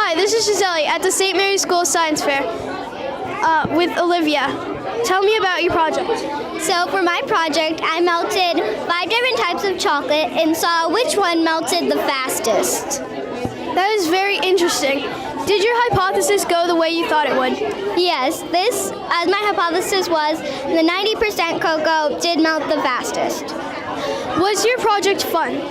Hi, this is Giselle at the St. Mary's School Science Fair with Olivia. Tell me about your project. So for my project, I melted 5 different types of chocolate and saw which one melted the fastest. That is very interesting. Did your hypothesis go the way you thought it would? Yes, this, as my hypothesis was, the 90% cocoa did melt the fastest. Was your project fun?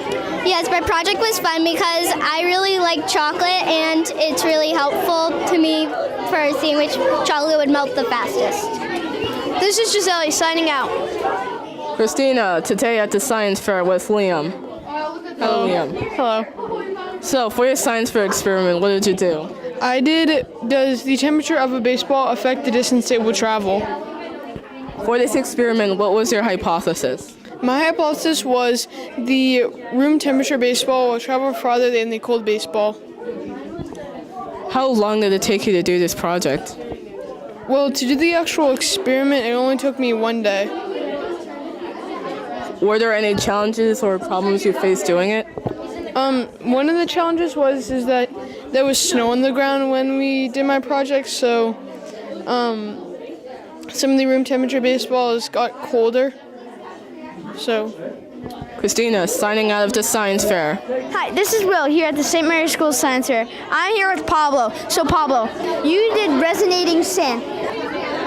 Yes, my project was fun because I really like chocolate and it's really helpful to me for seeing which chocolate would melt the fastest. This is Giselle signing out. Christina, today at the science fair with Liam. Hello, Liam. Hello. So, for your science fair experiment, what did you do? I did, does the temperature of a baseball affect the distance it will travel? For this experiment, what was your hypothesis? My hypothesis was the room temperature baseball will travel farther than the cold baseball. How long did it take you to do this project? Well, to do the actual experiment, it only took me 1 day. Were there any challenges or problems you faced doing it? One of the challenges was that there was snow on the ground when we did my project, so some of the room temperature baseballs got colder. So, Christina, signing out of the science fair. Hi, this is Will here at the St. Mary's School Science Fair. I'm here with Pablo. So Pablo, you did resonating sand.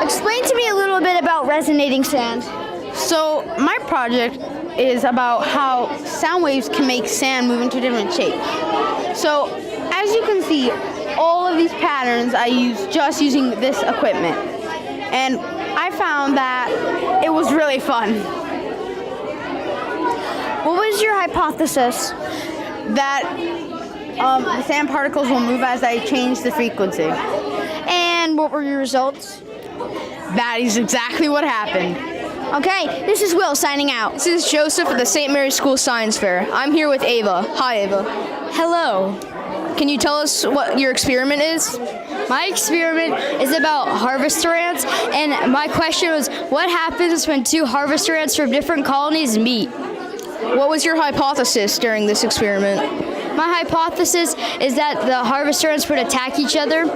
Explain to me a little bit about resonating sand. So my project is about how sound waves can make sand move into different shapes. So as you can see, all of these patterns I used just using this equipment. And I found that it was really fun. What was your hypothesis? That the sand particles will move as I change the frequency. And what were your results? That is exactly what happened. Okay, this is Will signing out. This is Joseph at the St. Mary's School Science Fair. I'm here with Ava. Hi, Ava. Hello. Can you tell us what your experiment is? My experiment is about harvester ants, and my question was, what happens when 2 harvester ants from different colonies meet? What was your hypothesis during this experiment? My hypothesis is that the harvester ants would attack each other,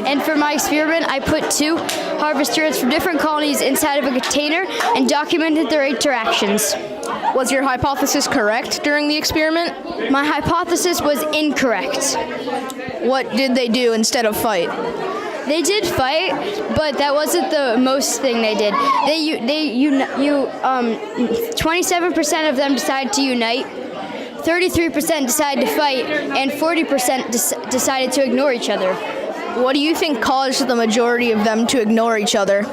and for my experiment, I put 2 harvester ants from different colonies inside of a container and documented their interactions. Was your hypothesis correct during the experiment? My hypothesis was incorrect. What did they do instead of fight? They did fight, but that wasn't the most thing they did. 27% of them decided to unite, 33% decided to fight, and 40% decided to ignore each other. What do you think caused the majority of them to ignore each other?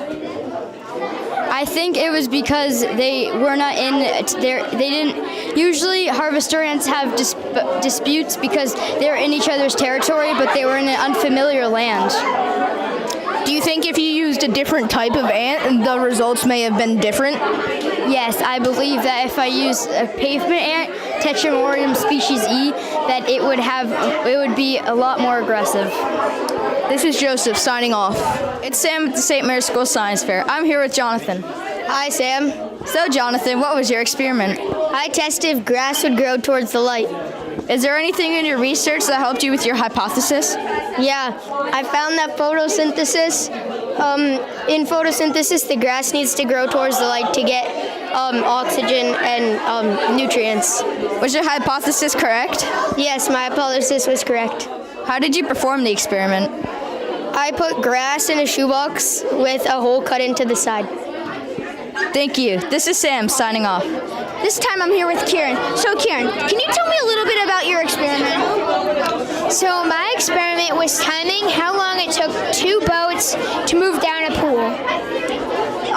I think it was because they were not they didn't, usually harvester ants have disputes because they're in each other's territory, but they were in an unfamiliar land. Do you think if you used a different type of ant, the results may have been different? Yes, I believe that if I use a pavement ant, Tetramorium species E, that it would be a lot more aggressive. This is Joseph signing off. It's Sam at the St. Mary's School Science Fair. I'm here with Jonathan. Hi, Sam. So Jonathan, what was your experiment? I tested if grass would grow towards the light. Is there anything in your research that helped you with your hypothesis? Yeah, I found that in photosynthesis, the grass needs to grow towards the light to get oxygen and nutrients. Was your hypothesis correct? Yes, my hypothesis was correct. How did you perform the experiment? I put grass in a shoebox with a hole cut into the side. Thank you. This is Sam signing off. This time I'm here with Kieran. So Kieran, can you tell me a little bit about your experiment? So my experiment was timing how long it took 2 boats to move down a pool.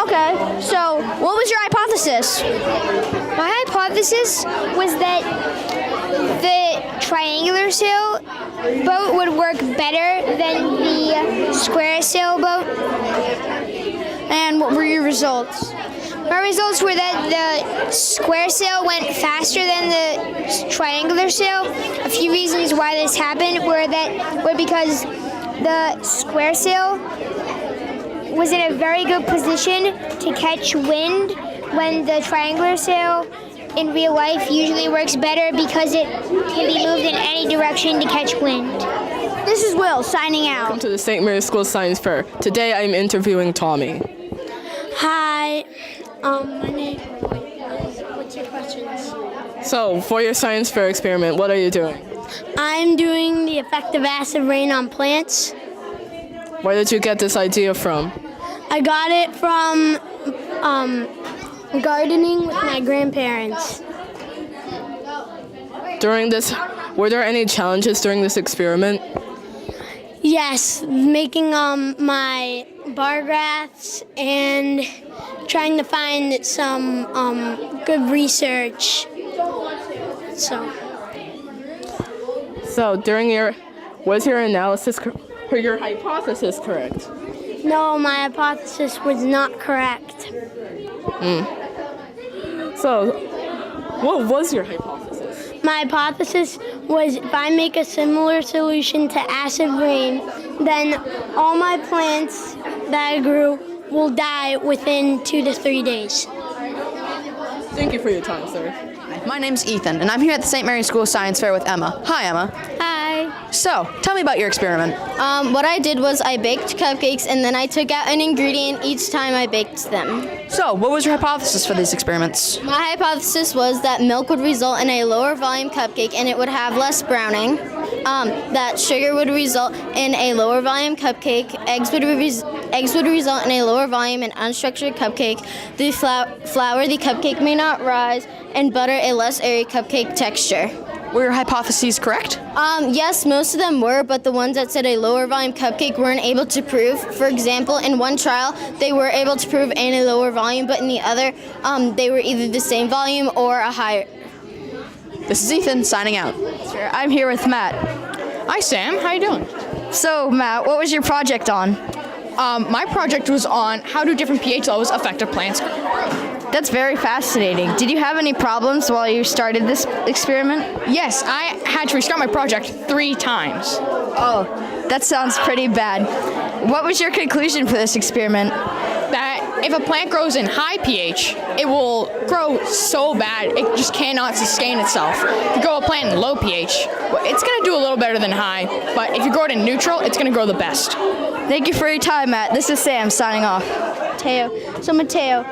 Okay, so what was your hypothesis? My hypothesis was that the triangular sail boat would work better than the square sail boat. And what were your results? My results were that the square sail went faster than the triangular sail. A few reasons why this happened were because the square sail was in a very good position to catch wind when the triangular sail in real life usually works better because it can be moved in any direction to catch wind. This is Will signing out. Welcome to the St. Mary's School Science Fair. Today I'm interviewing Tommy. Hi, my name is, what's your questions? So, for your science fair experiment, what are you doing? I'm doing the effect of acid rain on plants. Where did you get this idea from? I got it from gardening with my grandparents. Were there any challenges during this experiment? Yes, making my bar graphs and trying to find some good research. So Was your analysis or your hypothesis correct? no, my hypothesis was not correct. So, what was your hypothesis? My hypothesis was if I make a similar solution to acid rain, then all my plants that I grew will die within 2 to 3 days. Thank you for your time, sir. My name's Ethan, and I'm here at the St. Mary's School Science Fair with Emma. Hi, Emma. Hi. So, tell me about your experiment. What I did was I baked cupcakes and then I took out an ingredient each time I baked them. So, what was your hypothesis for these experiments? My hypothesis was that milk would result in a lower volume cupcake and it would have less browning. That sugar would result in a lower volume cupcake. Eggs would result in a lower volume and unstructured cupcake. The flour, the cupcake may not rise, and butter, a less airy cupcake texture. Were your hypotheses correct? Yes, most of them were, but the ones that said a lower volume cupcake weren't able to prove. For example, in one trial, they were able to prove a lower volume, but in the other, they were either the same volume or a higher. This is Ethan signing out. I'm here with Matt. Hi, Sam. How you doing? So, Matt, what was your project on? My project was on how do different pH levels affect a plant's growth. That's very fascinating. Did you have any problems while you started this experiment? Yes, I had to restart my project 3 times. Oh, that sounds pretty bad. What was your conclusion for this experiment? That if a plant grows in high pH, it will grow so bad it just cannot sustain itself. If you grow a plant in low pH, it's going to do a little better than high, but if you grow it in neutral, it's going to grow the best. Thank you for your time, Matt. This is Sam signing off. Mateo,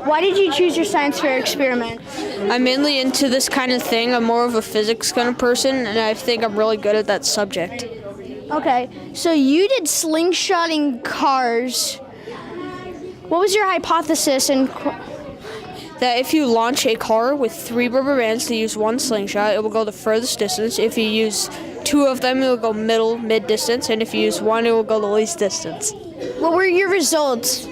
why did you choose your science fair experiment? I'm mainly into this kind of thing. I'm more of a physics kind of person, and I think I'm really good at that subject. Okay, so you did slingshotting cars. What was your hypothesis? That if you launch a car with 3 rubber bands to use 1 slingshot, it will go the furthest distance. If you use 2 of them, it will go mid distance, and if you use 1, it will go the least distance. What were your results?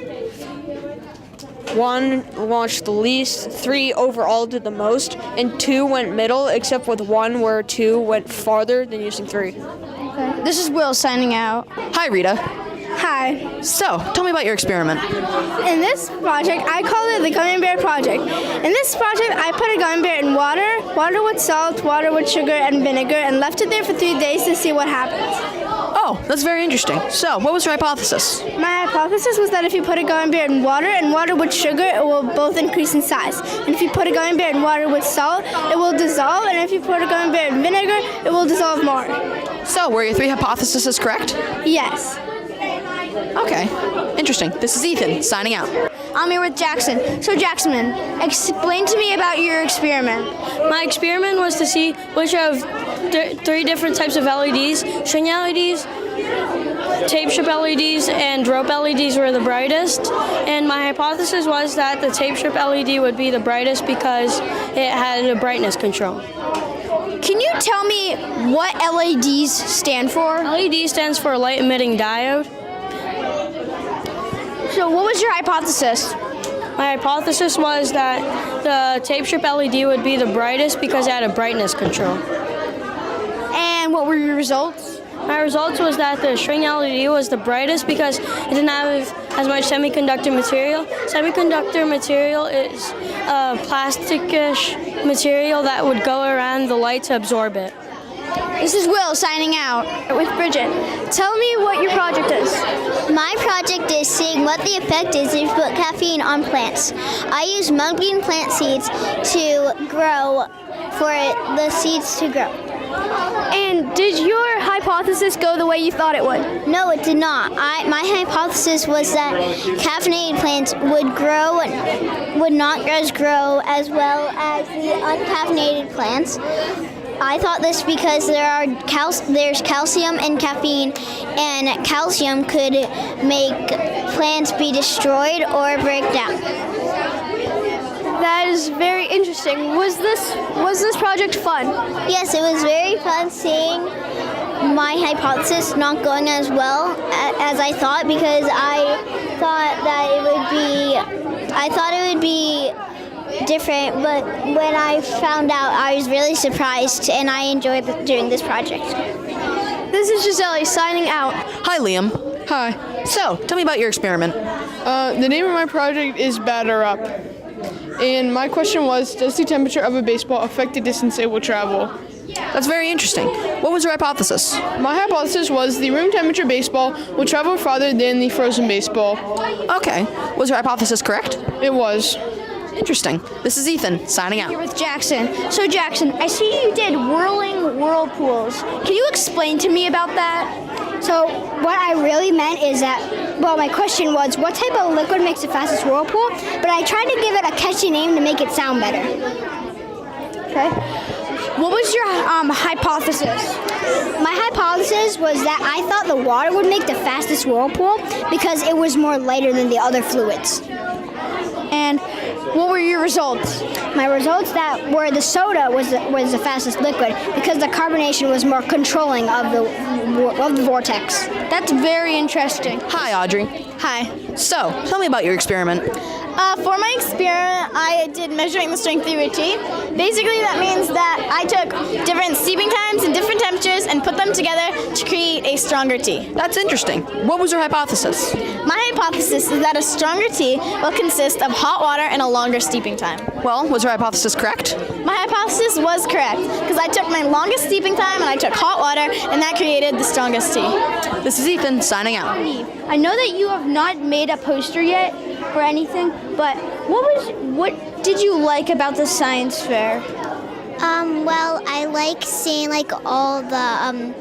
1 launched the least, 3 overall did the most, and 2 went middle, except with 1 where 2 went farther than using 3. Okay. This is Will signing out. Hi, Rita. Hi. So, tell me about your experiment. In this project, I call it the Gummy Bear Project. In this project, I put a gummy bear in water with salt, water with sugar and vinegar, and left it there for 3 days to see what happens. Oh, that's very interesting. So, what was your hypothesis? My hypothesis was that if you put a gummy bear in water with sugar, it will both increase in size. And if you put a gummy bear in water with salt, it will dissolve. And if you put a gummy bear in vinegar, it will dissolve more. So, were your 3 hypotheses correct? Yes. Okay, interesting. This is Ethan, signing out. I'm here with Jackson. So Jackson, explain to me about your experiment. My experiment was to see which of 3 different types of LEDs, string LEDs, tape strip LEDs, and rope LEDs were the brightest. And my hypothesis was that the tape strip LED would be the brightest because it had a brightness control. Can you tell me what LEDs stand for? LED stands for light emitting diode. So what was your hypothesis? My hypothesis was that the tape strip LED would be the brightest because it had a brightness control. And what were your results? My results was that the string LED was the brightest because it didn't have as much semiconductor material. Semiconductor material is a plasticish material that would go around the light to absorb it. This is Will signing out with Bridget. Tell me what your project is. My project is seeing what the effect is if you put caffeine on plants. I use mung bean plant seeds to grow, for the seeds to grow. And did your hypothesis go the way you thought it would? No, it did not. My hypothesis was that caffeinated plants would not grow as well as the uncaffeinated plants. I thought this because there's calcium in caffeine, and calcium could make plants be destroyed or break down. That is very interesting. Was this project fun? Yes, it was very fun seeing my hypothesis not going as well as I thought, because I thought it would be different, but when I found out, I was really surprised, and I enjoyed doing this project. This is Giselle signing out. Hi, Liam. Hi. So, tell me about your experiment. The name of my project is Batter Up. And my question was, does the temperature of a baseball affect the distance it will travel? That's very interesting. What was your hypothesis? My hypothesis was the room temperature baseball will travel farther than the frozen baseball. Okay. Was your hypothesis correct? It was. Interesting. This is Ethan, signing out. Here with Jackson. So Jackson, I see you did whirling whirlpools. Can you explain to me about that? So what I really meant is that, well, my question was, what type of liquid makes the fastest whirlpool? But I tried to give it a catchy name to make it sound better. Okay. What was your hypothesis? My hypothesis was that I thought the water would make the fastest whirlpool because it was more lighter than the other fluids. And what were your results? My results that were the soda was the fastest liquid because the carbonation was more controlling of the vortex. That's very interesting. Hi, Audrey. Hi. So, tell me about your experiment. For my experiment, I did measuring the strength through a tea. Basically, that means that I took different steeping times and different temperatures and put them together to create a stronger tea. That's interesting. What was your hypothesis? My hypothesis is that a stronger tea will consist of hot water and a longer steeping time. Well, was your hypothesis correct? My hypothesis was correct because I took my longest steeping time and I took hot water, and that created the strongest tea. This is Ethan, signing out. I know that you have not made a poster yet or anything, but what did you like about the science fair? Well, I like seeing all the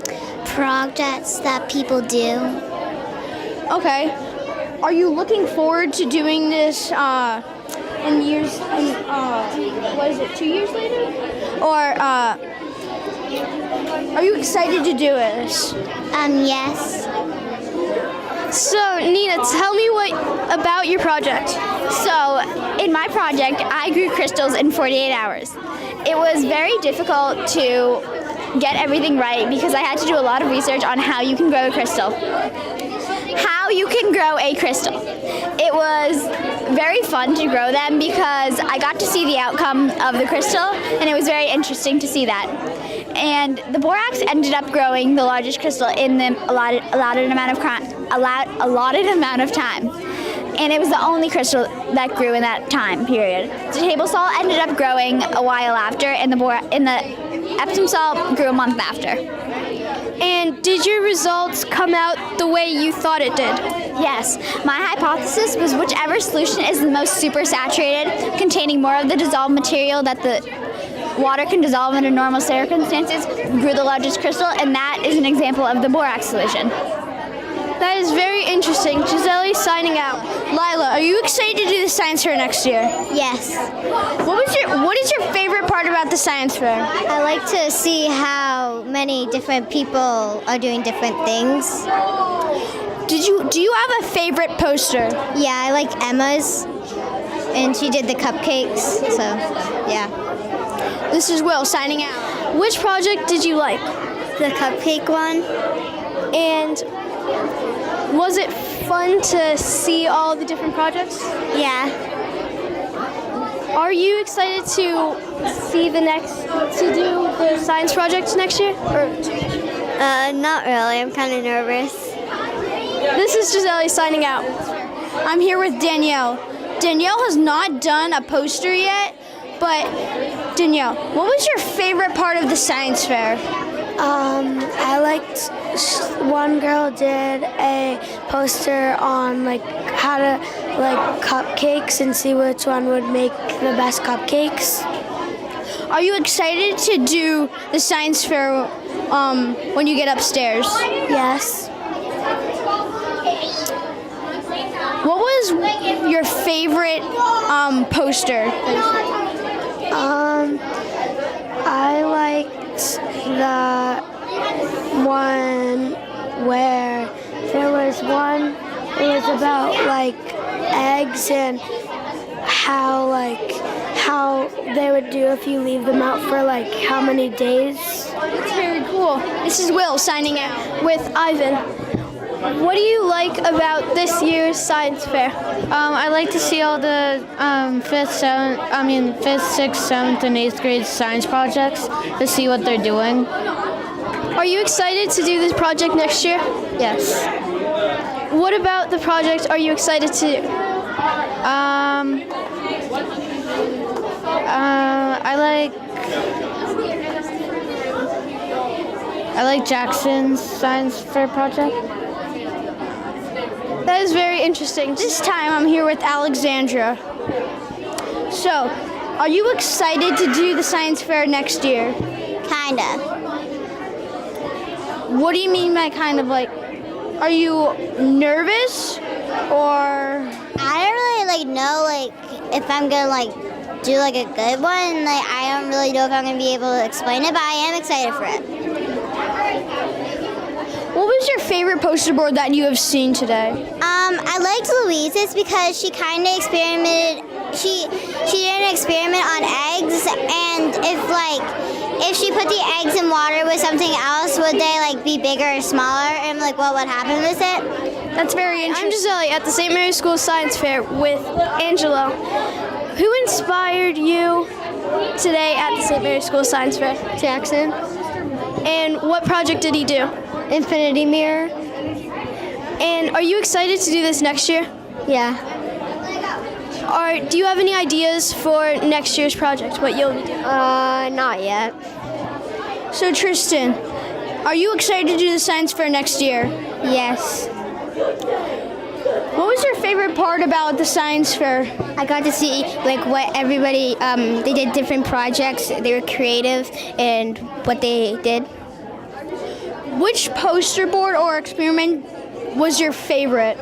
projects that people do. Okay. Are you looking forward to doing this in years? What is it? 2 years later? Or are you excited to do this? Yes. So, Nina, tell me about your project. So, in my project, I grew crystals in 48 hours. It was very difficult to get everything right because I had to do a lot of research on how you can grow a crystal. It was very fun to grow them because I got to see the outcome of the crystal, and it was very interesting to see that. And the borax ended up growing the largest crystal in the allotted amount of time. And it was the only crystal that grew in that time period. The table salt ended up growing a while after, and the Epsom salt grew a month after. And did your results come out the way you thought it did? Yes. My hypothesis was whichever solution is the most supersaturated, containing more of the dissolved material that the water can dissolve under normal circumstances, grew the largest crystal, and that is an example of the borax solution. That is very interesting. Giselle signing out. Lila, are you excited to do the science fair next year? Yes. What is your favorite part about the science fair? I like to see how many different people are doing different things. Do you have a favorite poster? Yeah, I like Emma's, and she did the cupcakes, so yeah. This is Will signing out. Which project did you like? The cupcake one. And was it fun to see all the different projects? Yeah. Are you excited to do the science projects next year? Not really. I'm kind of nervous. This is Giselle signing out. I'm here with Danielle. Danielle has not done a poster yet, but Danielle, what was your favorite part of the science fair? I liked one girl did a poster on how to cupcakes and see which one would make the best cupcakes. Are you excited to do the science fair when you get upstairs? Yes. What was your favorite poster? I liked the one where there was one. It was about like eggs and how they would do if you leave them out for like how many days. That's very cool. This is Will signing out. With Ivan. What do you like about this year's science fair? I like to see all the 5th, 6th, 7th, and 8th grade science projects to see what they're doing. Are you excited to do this project next year? Yes. What about the project are you excited to do? I like Jackson's science fair project. That is very interesting. This time I'm here with Alexandra. So, are you excited to do the science fair next year? Kinda. What do you mean by kind of like, are you nervous or? I don't really know if I'm gonna do a good one. I don't really know if I'm gonna be able to explain it, but I am excited for it. What was your favorite poster board that you have seen today? I liked Louise's because she kind of experimented. She did an experiment on eggs, and if she put the eggs in water with something else, would they be bigger or smaller? And what would happen with it? That's very interesting. I'm Giselle at the St. Mary's School Science Fair with Angelo. Who inspired you today at the St. Mary's School Science Fair? Jackson. And what project did he do? Infinity mirror. And are you excited to do this next year? Yeah. Do you have any ideas for next year's project, what you'll be doing? Not yet. So Tristan, are you excited to do the science fair next year? Yes. What was your favorite part about the science fair? I got to see what everybody, they did different projects, they were creative in what they did. Which poster board or experiment was your favorite?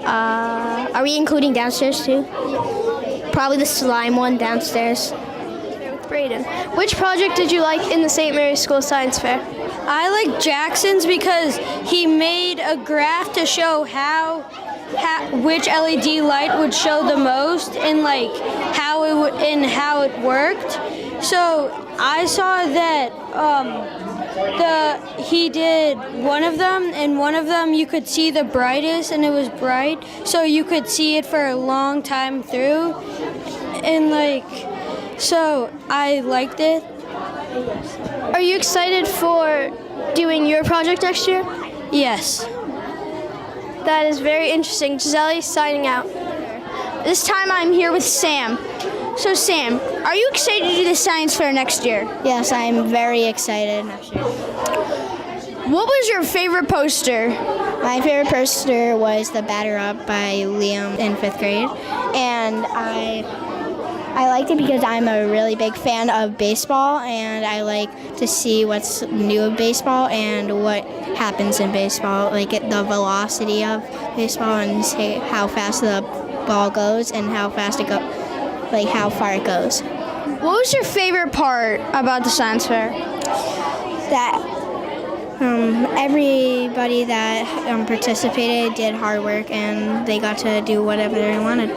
Are we including downstairs too? Probably the slime one downstairs. With Braden. Which project did you like in the St. Mary's School Science Fair? I like Jackson's because he made a graph to show which LED light would show the most and how it worked. So I saw that he did one of them, and one of them you could see the brightest, and it was bright, so you could see it for a long time through, and so I liked it. Are you excited for doing your project next year? Yes. That is very interesting. Giselle signing out. This time I'm here with Sam. So Sam, are you excited to do the science fair next year? Yes, I'm very excited next year. What was your favorite poster? My favorite poster was The Batter Up by Liam in 5th grade, and I liked it because I'm a really big fan of baseball, and I like to see what's new of baseball and what happens in baseball, the velocity of baseball and how fast the ball goes and how fast it goes, how far it goes. What was your favorite part about the science fair? That everybody that participated did hard work and they got to do whatever they wanted.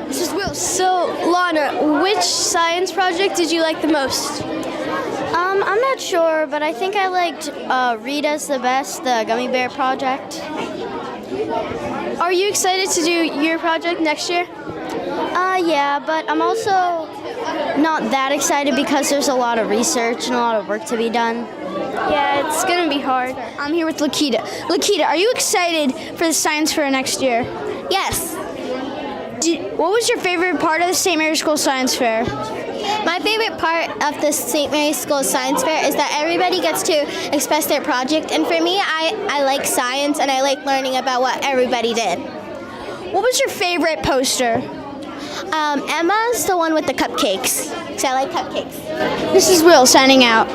This is Will. So, Lana, which science project did you like the most? I'm not sure, but I think I liked Rita's the best, the gummy bear project. Are you excited to do your project next year? Yeah, but I'm also not that excited because there's a lot of research and a lot of work to be done. Yeah, it's gonna be hard. I'm here with Lakita. Lakita, are you excited for the science fair next year? Yes. What was your favorite part of the St. Mary's School Science Fair? My favorite part of the St. Mary's School Science Fair is that everybody gets to express their project, and for me, I like science and I like learning about what everybody did. What was your favorite poster? Emma's the one with the cupcakes, because I like cupcakes. This is Will signing out.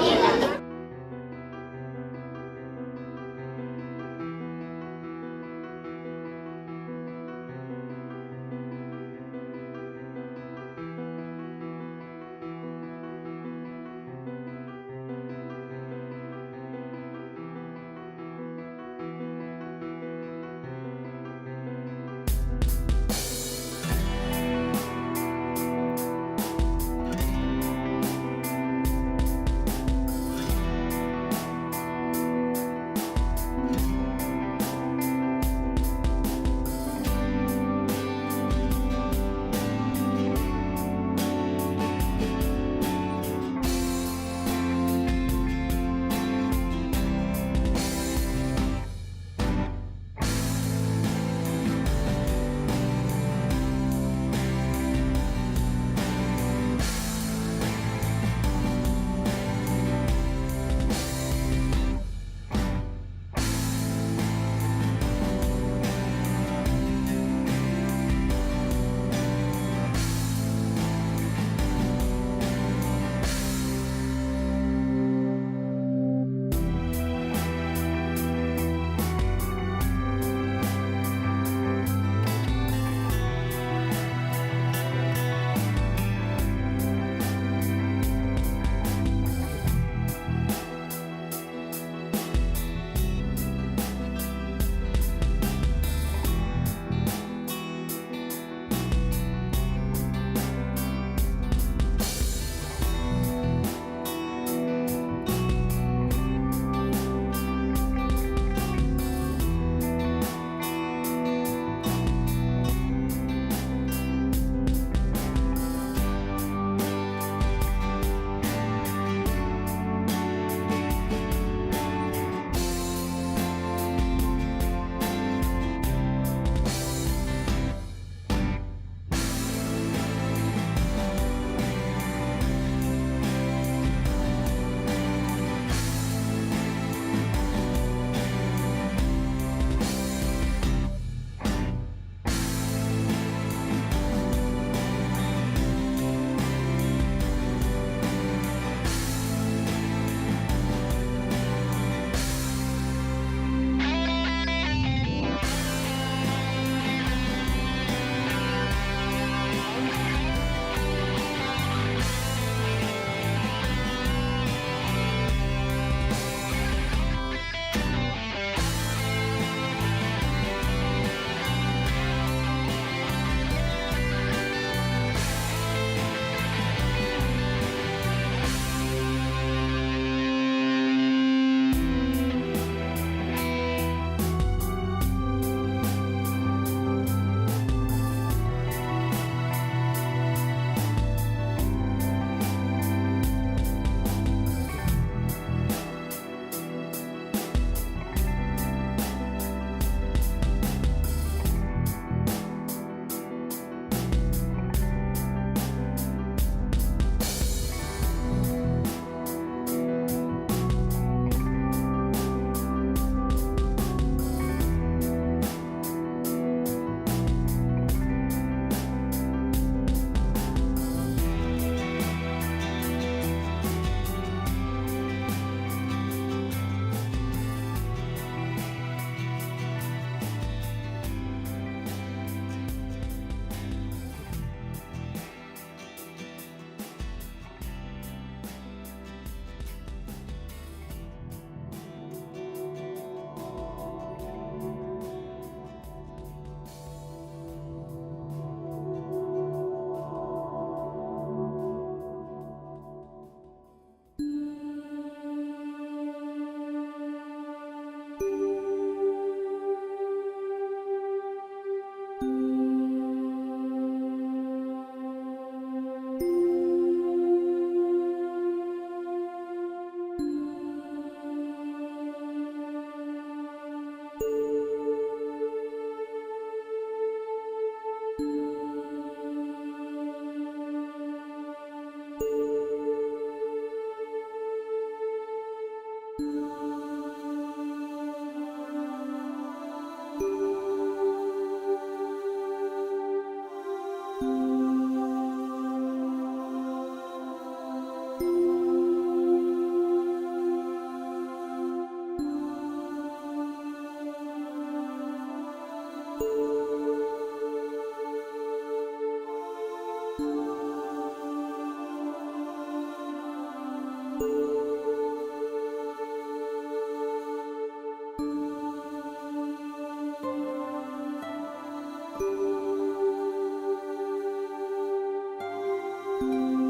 you.